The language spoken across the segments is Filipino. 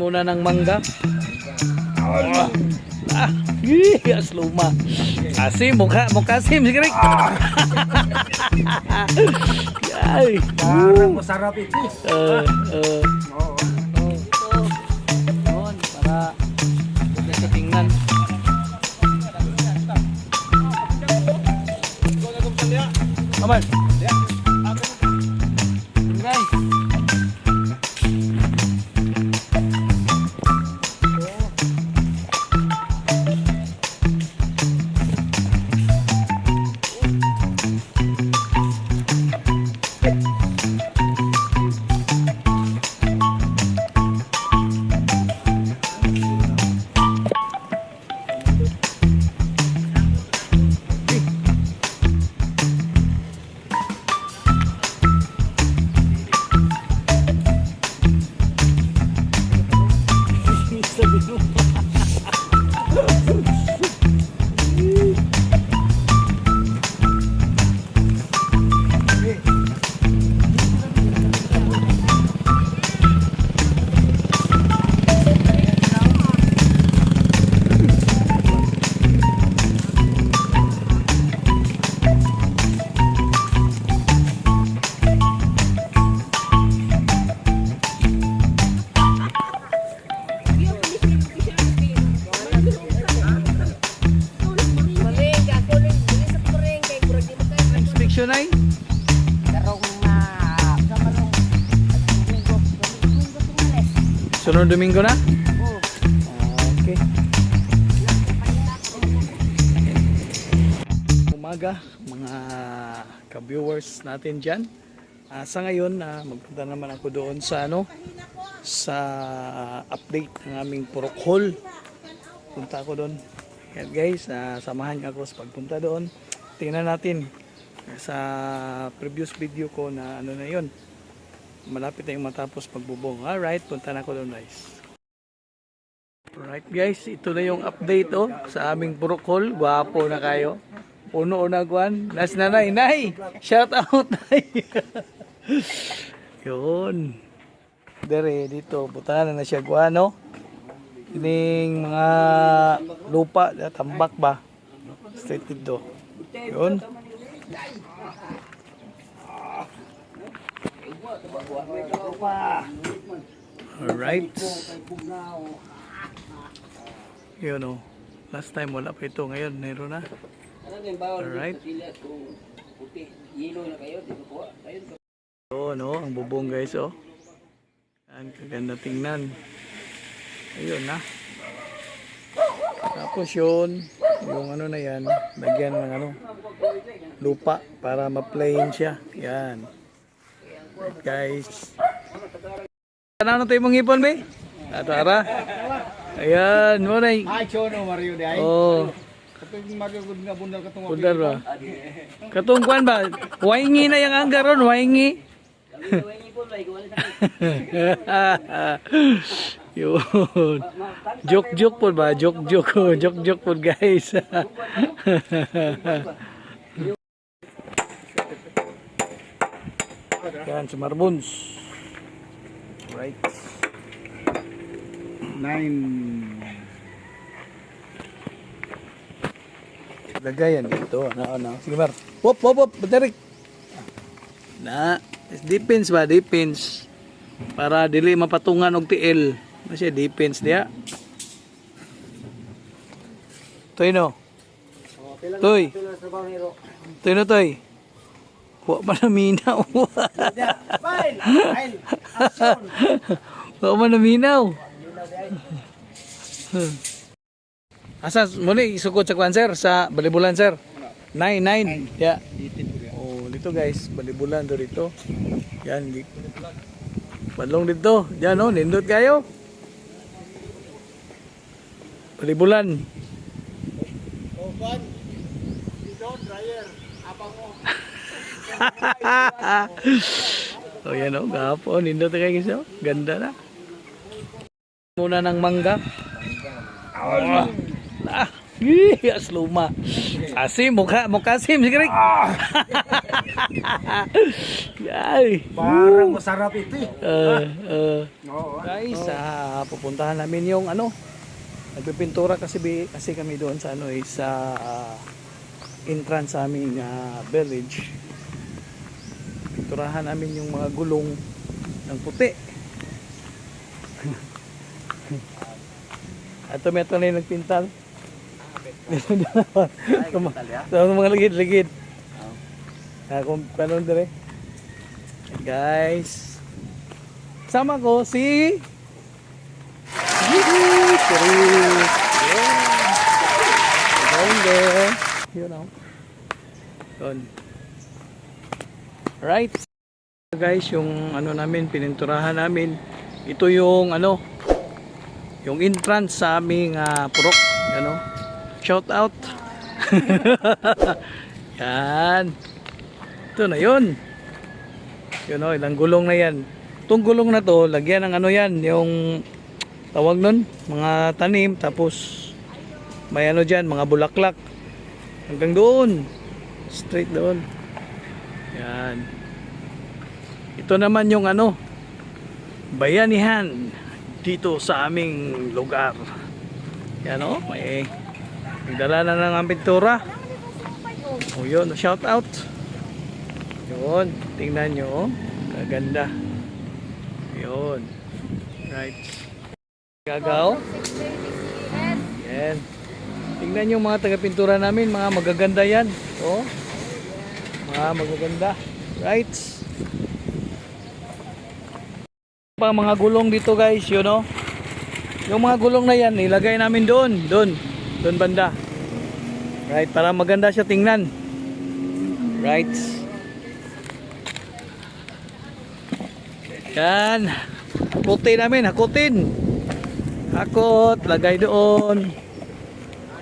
Muna ng mangga. Asluma. Asim, mukha sim sigari. Ay, parang masarap ito. Noon, para sa tingnan. Aman. Guys. Ay. Sunod Domingo na? Okay. Umaga mga ka-viewers natin dyan. Sa ngayon magpunta naman ako doon sa sa update ng aming Purok Hall. Punta ako doon. Kaya guys, samahan niyo ako sa pagpunta doon. Tingnan natin sa previous video ko na na yun, malapit na yung matapos pagbubong. Alright, punta na ako doon guys. Alright guys, ito na yung update sa aming Purok Hall. Gwapo na kayo, puno na guwan. Nas nanay, nay, shout out nay. Yun dere dito, butahan na siya guano. Ining mga lupa, tambak ba, straight dito. Yun. Alright. Yun last time wala pa ito, ngayon meron na. Alright. Yun ang bubong guys ang kaganda tingnan. Ayun na. Tapos yun yung na yan, lagyan ng lupa para ma-plain siya. Yan. Right, guys. Ano tayo mong ipon, be? Ato ara. Ayan, mo na. Ay, chono Mario di ay. Katong Mario gud nga bundal katong. Bundal ba? Katong kuan ba? Waingi na yang anggar ron, waingi. Yun. Joke po ba? Joke po guys. Yan, Sumarbuns. Right. 9. Lagayan dito. Sige Mar. Hop. Batarik. Depends ba? Depends. Para dili mapatungan og tiil. Kasi depends dia. Toy no. Toy. Toy no toy. Wa man naminaw. Wa man naminaw. Asa muli isugod sa kwan sir sa balibulan sir. 9. Ya. Oh, dito guys, balibulan do dito. Yan Padlong dito. Yan nindot kayo. Balibulan. Dito dryer. Abang mo. Oh yan gapon nindot kayo guys Ganda na. Muna ng mangga. Asluma. Asim, mukha asim, sige. Yay. Parang masarap ito eh. Oo. Guys, pupuntahan namin yung nagpipintura kasi kami doon sa sa entrance sa aming village. Pinturahan namin yung mga gulong ng puti. At meto na yung nagpintal. Sa mga ligid-ligid. Kung panon dire. Guys, sama ko si Chris. You know. Yun. Right. Guys, yung namin, pininturahan namin. Ito yung yung entrance sa aming purok. Shout out. Yan. Ito na yun. Ilang gulong na yan. Itong gulong na to, lagyan ng yan, yung tawag nun, mga tanim, tapos may dyan, mga bulaklak. Hanggang doon. Straight doon. Yan. Ito naman yung bayanihan dito sa aming lugar. Yan may nagdala na ng pintura. O yun, shout out. Yun, tingnan nyo. Kaganda. Yun. Right. Gagaw. Yan. Tingnan nyo mga taga-pintura namin, mga magaganda yan. Mga magaganda. Right. Pang mga gulong dito guys, yung mga gulong na yan, ilagay namin doon banda. Right, para maganda siya tingnan. Right. Yan. Hakutin namin, hakutin. Hakot, lagay doon.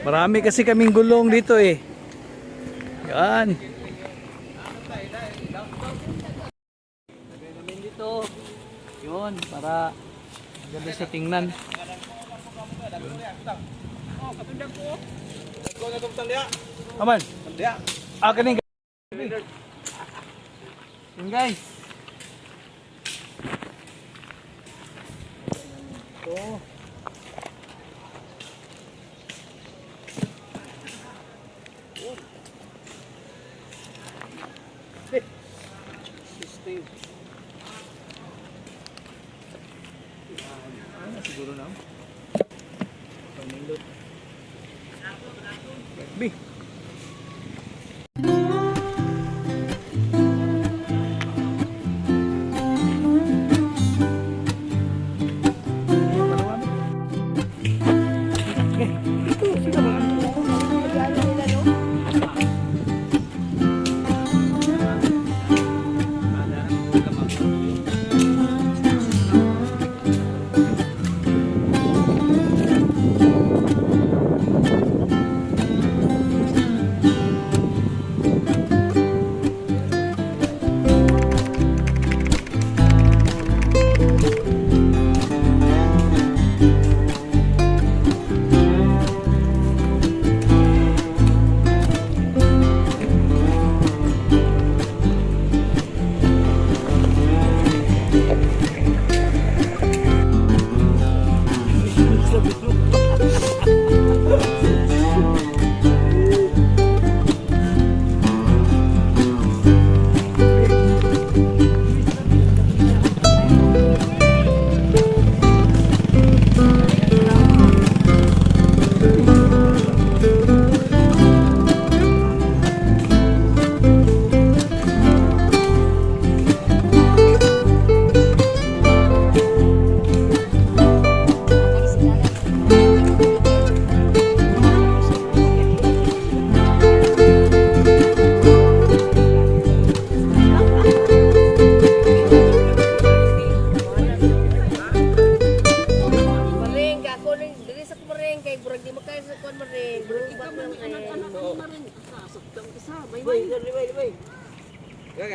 Marami kasi kaming gulong dito eh. Yan. Lagay namin dito. Yun, para maganda siya tingnan. Aman. Kaning. Yun guys. Ito. Steve. Siguro na. Pamilot. B.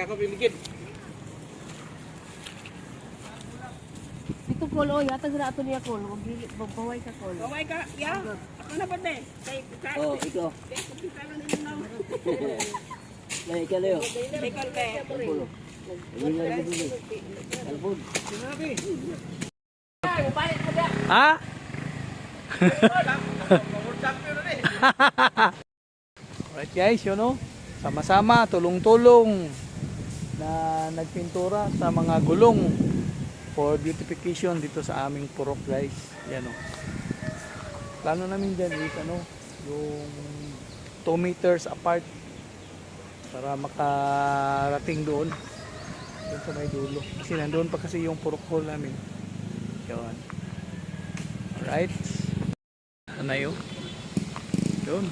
Ako biligid. ato kol oy, atag na ato niya kol. Wag dili baway ka kol. Baway ka, ya. Ako na ba de? Kay Oh, ikaw. kay kupita lang nila na. Nah, ikaw na yun. Kay kalbe. Pulo. Ayun na rin dito. Alpod. Ha? Alright guys, yun o. Sama-sama, tulong-tulong na nagpintura sa mga gulong for beautification dito sa aming purok guys. Yan o. Plano namin dyan is ano, yung 2 meters apart para makarating doon sa may dulo. Kasi nandoon pa kasi yung purok hole namin. Yun. Alright. Ano na yun? Yun.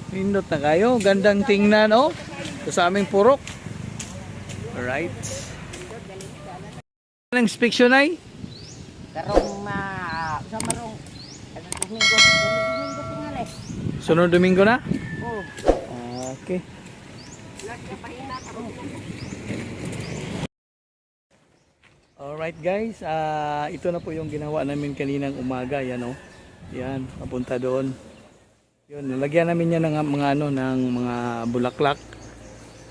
Pindot na kayo. Gandang tingnan, oh. Ito sa aming purok. Alright. Anong inspection ay? Karong sa marong Domingo tingali. Sunod Domingo na? Oh. Okay. Alright guys, ito na po yung ginawa namin kaninang umaga, yan oh. Yan, papunta doon. Yun, nalagyan namin yan ng mga ano, ng mga bulaklak.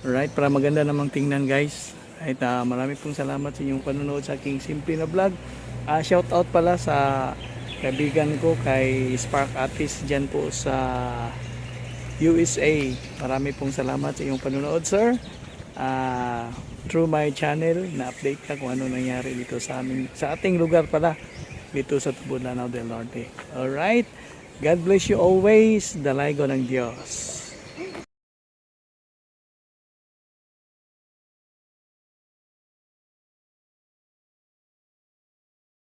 Alright, para maganda namang tingnan guys. Right, marami pong salamat sa inyong panonood sa aking simple na vlog. Shout out pala sa kaibigan ko kay Spark Artist dyan po sa USA. Marami pong salamat sa iyong panonood sir. Through my channel na update ka kung ano nangyari dito sa ating lugar pala dito sa Tubulanao del Norte. Alright, God bless you always. Dalaygo ng Diyos.